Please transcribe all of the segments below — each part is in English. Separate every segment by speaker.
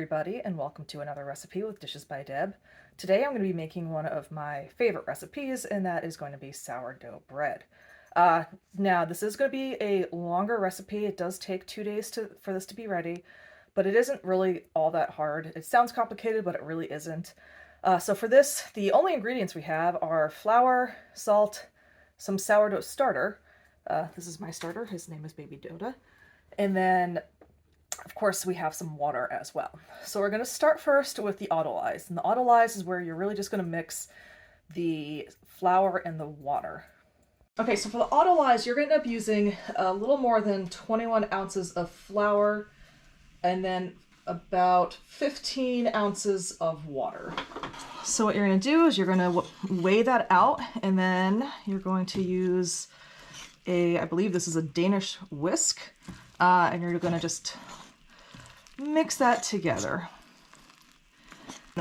Speaker 1: everybody, and welcome to another recipe with Dishes by Deb. Today I'm going to be making one of my favorite recipes, and that is going to be sourdough bread. Now, this is going to be a longer recipe. It does take 2 days for this to be ready, but it isn't really all that hard. It sounds complicated, but it really isn't. So for this, the only ingredients we have are flour, salt, some sourdough starter. This is my starter. His name is Baby Doda. And then of course, we have some water as well. So we're going to start first with the autolyze. And the autolyze is where you're really just going to mix the flour and the water. Okay, so for the autolyze, you're going to end up using a little more than 21 ounces of flour and then about 15 ounces of water. So what you're going to do is you're going to weigh that out, and then you're going to use I believe this is a Danish whisk, and you're going to just mix that together.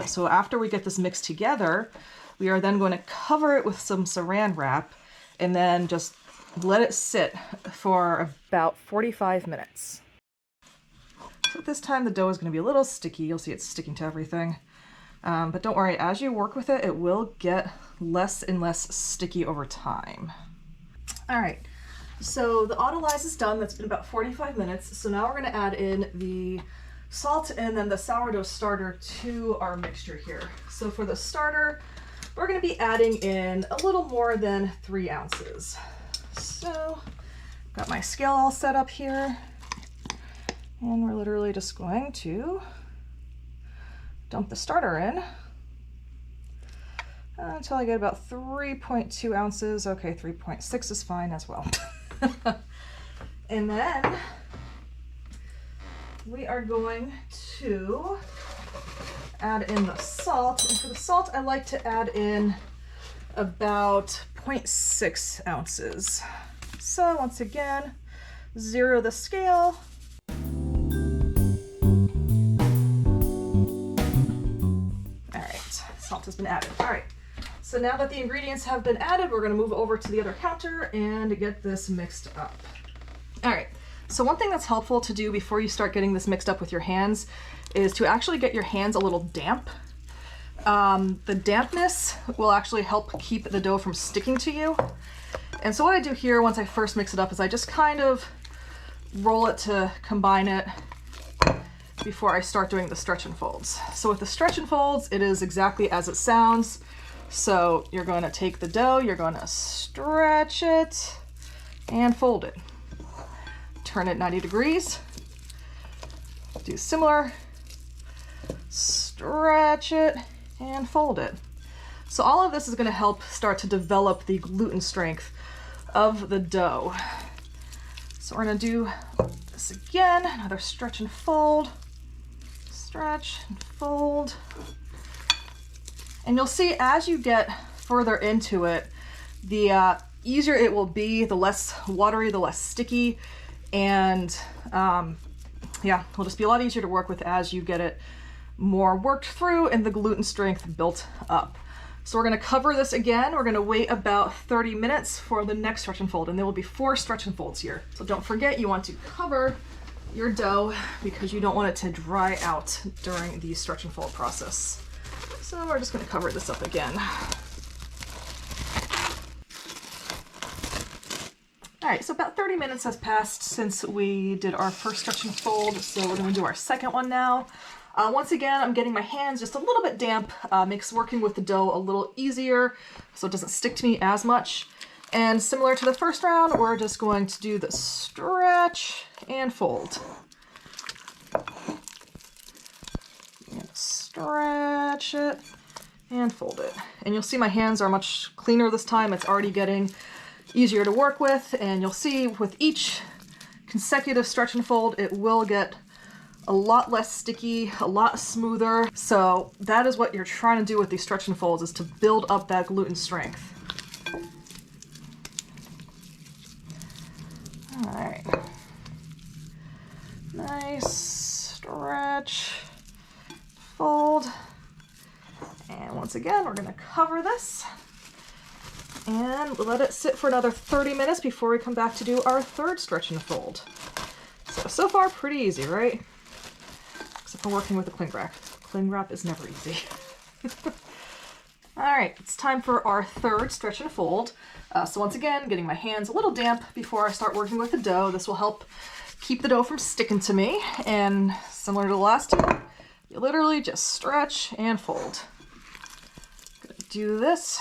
Speaker 1: So after we get this mixed together, we are then going to cover it with some saran wrap and then just let it sit for about 45 minutes. So at this time the dough is going to be a little sticky. You'll see it's sticking to everything. But don't worry, as you work with it, it will get less and less sticky over time. All right, so the autolyze is done. That's been about 45 minutes. So now we're going to add in the salt and then the sourdough starter to our mixture here. So for the starter, we're going to be adding in a little more than 3 ounces. So got my scale all set up here, and we're literally just going to dump the starter in until I get about 3.2 ounces. Okay, 3.6 is fine as well. And then we are going to add in the salt. And for the salt, I like to add in about 0.6 ounces. So once again, zero the scale. All right, salt has been added. All right, so now that the ingredients have been added, we're gonna move over to the other counter and get this mixed up. All right. So one thing that's helpful to do before you start getting this mixed up with your hands is to actually get your hands a little damp. The dampness will actually help keep the dough from sticking to you. And so what I do here once I first mix it up is I just kind of roll it to combine it before I start doing the stretch and folds. So with the stretch and folds, it is exactly as it sounds. So you're going to take the dough, you're going to stretch it and fold it. Turn it 90 degrees, do similar, stretch it, and fold it. So all of this is going to help start to develop the gluten strength of the dough. So we're going to do this again, another stretch and fold, stretch and fold. And you'll see as you get further into it, the easier it will be, the less watery, the less sticky. And yeah, it'll just be a lot easier to work with as you get it more worked through and the gluten strength built up. So we're going to cover this again. We're going to wait about 30 minutes for the next stretch and fold, and there will be 4 stretch and folds here. So don't forget, you want to cover your dough because you don't want it to dry out during the stretch and fold process. So we're just going to cover this up again. All right, so about 30 minutes has passed since we did our first stretch and fold, so we're gonna do our second one now. Once again, I'm getting my hands just a little bit damp, makes working with the dough a little easier so it doesn't stick to me as much. And similar to the first round, we're just going to do the stretch and fold. And stretch it and fold it. And you'll see my hands are much cleaner this time. It's already getting easier to work with, and you'll see with each consecutive stretch and fold, it will get a lot less sticky, a lot smoother. So that is what you're trying to do with these stretch and folds, is to build up that gluten strength. All right, nice stretch, fold, and once again, we're gonna cover this and let it sit for another 30 minutes before we come back to do our third stretch and fold. So far pretty easy, right? for working with a cling wrap. Cling wrap is never easy. All right, it's time for our third stretch and fold. So once again, getting my hands a little damp before I start working with the dough. This will help keep the dough from sticking to me. And similar to the last two, you literally just stretch and fold. Gonna do this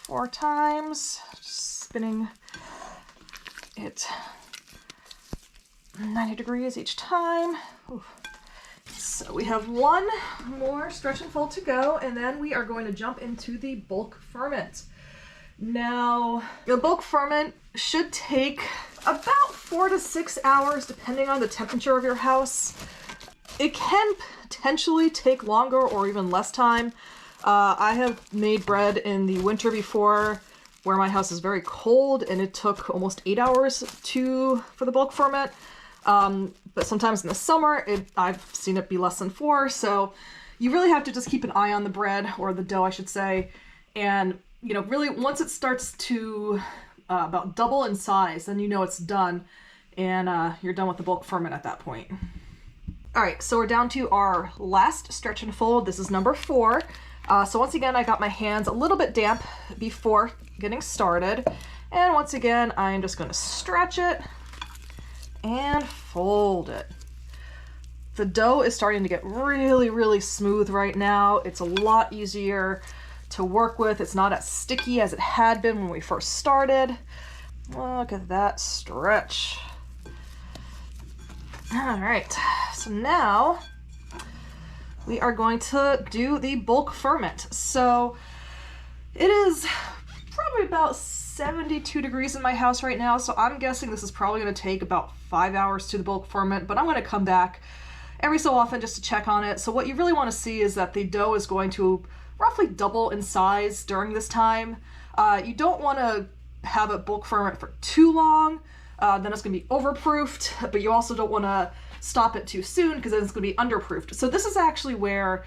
Speaker 1: 4 times, just spinning it 90 degrees each time. Oof. So we have one more stretch and fold to go, and then we are going to jump into the bulk ferment. Now, the bulk ferment should take about 4 to 6 hours, depending on the temperature of your house. It can potentially take longer or even less time. I have made bread in the winter before where my house is very cold, and it took almost 8 hours for the bulk ferment. But sometimes in the summer, I've seen it be less than 4. So you really have to just keep an eye on the bread, or the dough, I should say. And, you know, really once it starts to about double in size, then you know it's done, and you're done with the bulk ferment at that point. All right, so we're down to our last stretch and fold. This is number 4. So once again, I got my hands a little bit damp before getting started. And once again, I'm just gonna stretch it and fold it. The dough is starting to get really, really smooth right now. It's a lot easier to work with. It's not as sticky as it had been when we first started. Look at that stretch. All right, so now we are going to do the bulk ferment. So it is probably about 72 degrees in my house right now, so I'm guessing this is probably going to take about 5 hours to the bulk ferment, but I'm going to come back every so often just to check on it. So what you really want to see is that the dough is going to roughly double in size during this time. You don't want to have it bulk ferment for too long, then it's going to be overproofed, but you also don't want to stop it too soon because then it's going to be underproofed. So this is actually where,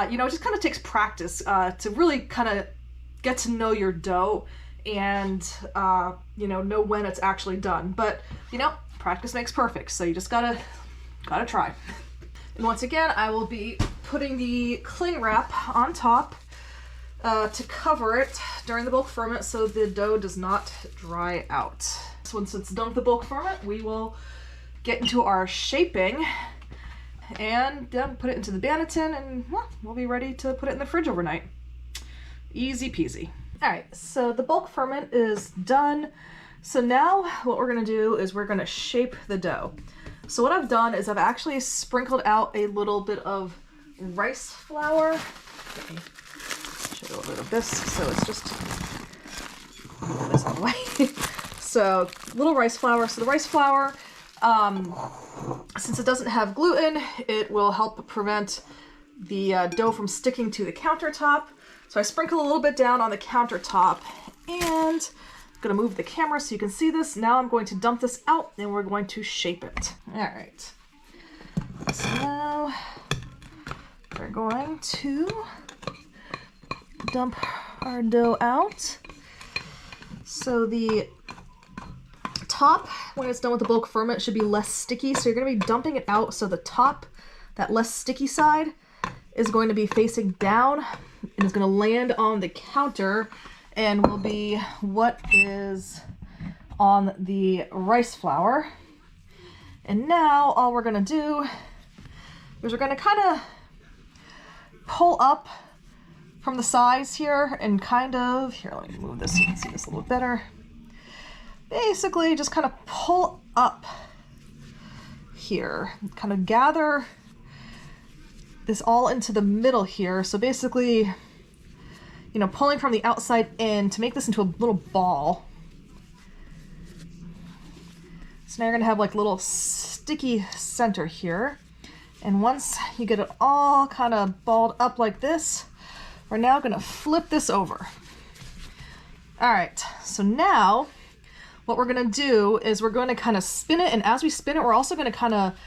Speaker 1: you know, it just kind of takes practice to really kind of get to know your dough and, you know when it's actually done. But, you know, practice makes perfect, so you just gotta try. And once again, I will be putting the cling wrap on top to cover it during the bulk ferment so the dough does not dry out. So once it's done with the bulk ferment, we will get into our shaping and then put it into the banneton, and well, we'll be ready to put it in the fridge overnight. Easy peasy. All right, so the bulk ferment is done. So now what we're gonna do is we're gonna shape the dough. So what I've done is I've actually sprinkled out a little bit of rice flour. Let me show you a little bit of this. So it's just move this out of the way. So little rice flour. So the rice flour, since it doesn't have gluten, it will help prevent the dough from sticking to the countertop. So I sprinkle a little bit down on the countertop, and I'm gonna move the camera so you can see this. Now I'm going to dump this out and we're going to shape it. All right, so now we're going to dump our dough out. So the top, when it's done with the bulk ferment, should be less sticky. So you're gonna be dumping it out so the top, that less sticky side, is going to be facing down and is going to land on the counter and will be what is on the rice flour. And now all we're going to do is we're going to kind of pull up from the sides here and kind of, here, let me move this so you can see this a little better. Basically just kind of pull up here, kind of gather this all into the middle here. So basically, you know, pulling from the outside in to make this into a little ball. So now you're gonna have like a little sticky center here. And once you get it all kind of balled up like this, we're now gonna flip this over. All right, so now what we're gonna do is we're going to kind of spin it, and as we spin it, we're also gonna kind of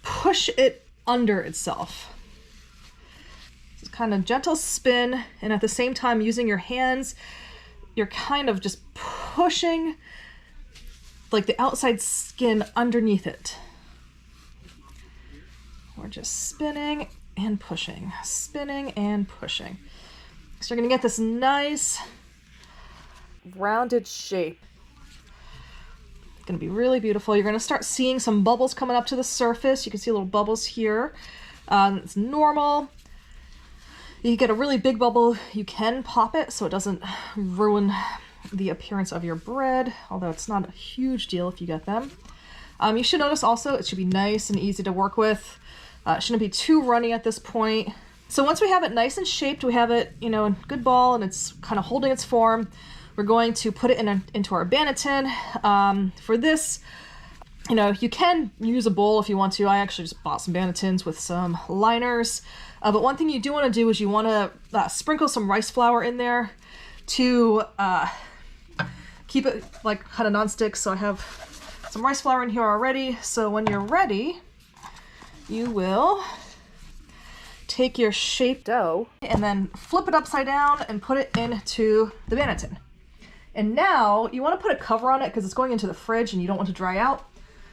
Speaker 1: push it under itself. Kind of gentle spin, and at the same time using your hands, you're kind of just pushing like the outside skin underneath it we're just spinning and pushing, spinning and pushing. So you're gonna get this nice rounded shape. It's gonna be really beautiful. You're gonna start seeing some bubbles coming up to the surface. You can see little bubbles here. It's normal. You get a really big bubble, you can pop it so it doesn't ruin the appearance of your bread, although it's not a huge deal if you get them. You should notice also it should be nice and easy to work with. It shouldn't be too runny at this point. So once we have it nice and shaped, we have it, in a good ball and it's kind of holding its form, we're going to put it into our banneton. For this, you can use a bowl if you want to. I actually just bought some bannetons with some liners. But one thing you do want to do is you want to sprinkle some rice flour in there to keep it like kind of non-stick. So I have some rice flour in here already. So when you're ready, you will take your shaped dough and then flip it upside down and put it into the banneton. And now you want to put a cover on it because it's going into the fridge and you don't want to dry out.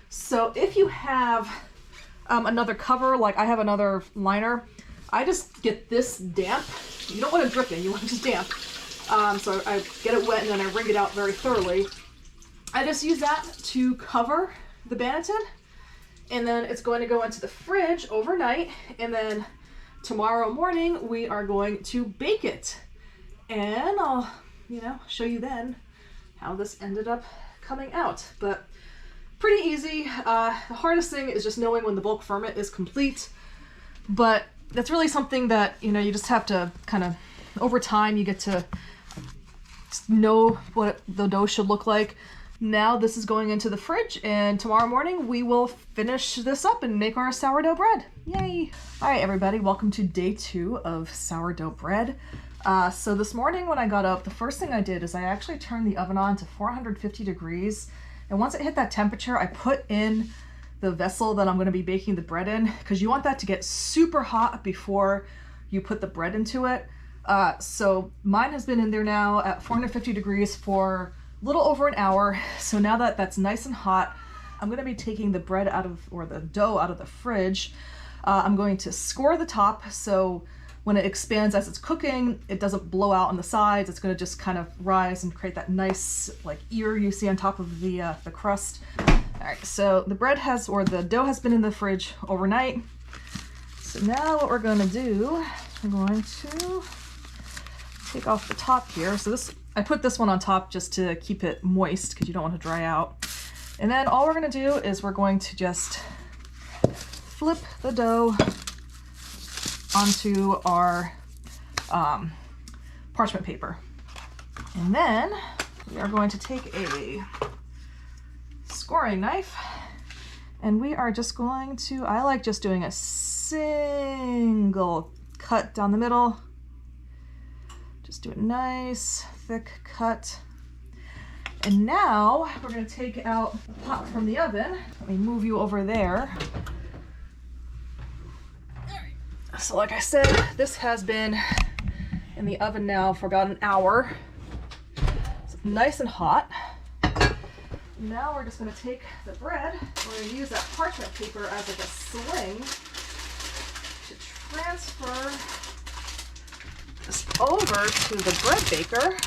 Speaker 1: So if you have another cover, like I have another liner, I just get this damp. You don't want to drip it, you want it just damp. So I get it wet and then I wring it out very thoroughly. I just use that to cover the banneton, and then it's going to go into the fridge overnight, and then tomorrow morning we are going to bake it. And I'll, show you then how this ended up coming out. But pretty easy. The hardest thing is just knowing when the bulk ferment is complete. But that's really something that, you just have to kind of, over time, you get to know what the dough should look like. Now this is going into the fridge, and tomorrow morning we will finish this up and make our sourdough bread. Yay! All right, everybody, welcome to day 2 of sourdough bread. So this morning when I got up, the first thing I did is I actually turned the oven on to 450 degrees. And once it hit that temperature, I put in the vessel that I'm going to be baking the bread in, because you want that to get super hot before you put the bread into it. So mine has been in there now at 450 degrees for a little over an hour. So now that that's nice and hot, I'm going to be taking the bread the dough out of the fridge. I'm going to score the top so when it expands as it's cooking, it doesn't blow out on the sides. It's going to just kind of rise and create that nice like ear you see on top of the crust. All right, so the dough has been in the fridge overnight. So now what we're going to do, we're going to take off the top here. So I put this one on top just to keep it moist because you don't want to dry out. And then all we're going to do is we're going to just flip the dough onto our parchment paper. And then we are going to take a scoring knife and we are just going to, I like just doing a single cut down the middle. Just do a nice thick cut. And now we're going to take out the pot from the oven. Let me move you over there. So like I said, this has been in the oven now for about an hour. It's nice and hot. Now we're just going to take the bread. We're going to use that parchment paper as like a sling to transfer this over to the bread baker.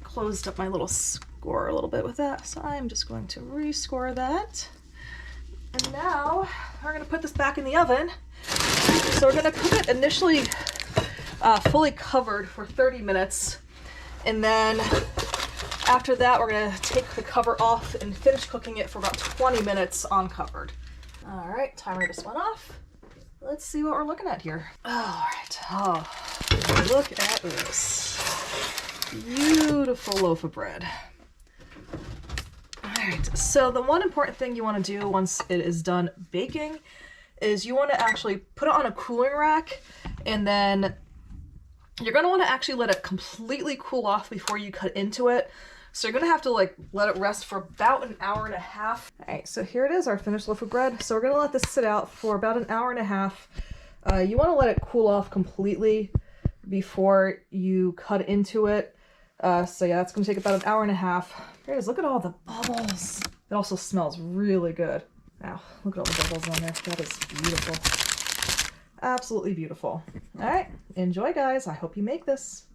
Speaker 1: Closed up my little score a little bit with that, so I'm just going to rescore that. And now we're going to put this back in the oven. So we're going to cook it initially fully covered for 30 minutes. And then after that, we're going to take the cover off and finish cooking it for about 20 minutes uncovered. All right, timer just went off. Let's see what we're looking at here. All right, oh, look at this. Beautiful loaf of bread. All right, so the one important thing you want to do once it is done baking is you want to actually put it on a cooling rack, and then you're going to want to actually let it completely cool off before you cut into it. So you're going to have to like let it rest for about an hour and a half. All right, so here it is, our finished loaf of bread. So we're going to let this sit out for about an hour and a half. You want to let it cool off completely before you cut into it. So yeah, it's going to take about an hour and a half. Here it is, look at all the bubbles. It also smells really good. Wow, look at all the bubbles on there. That is beautiful. Absolutely beautiful. All right, enjoy, guys. I hope you make this.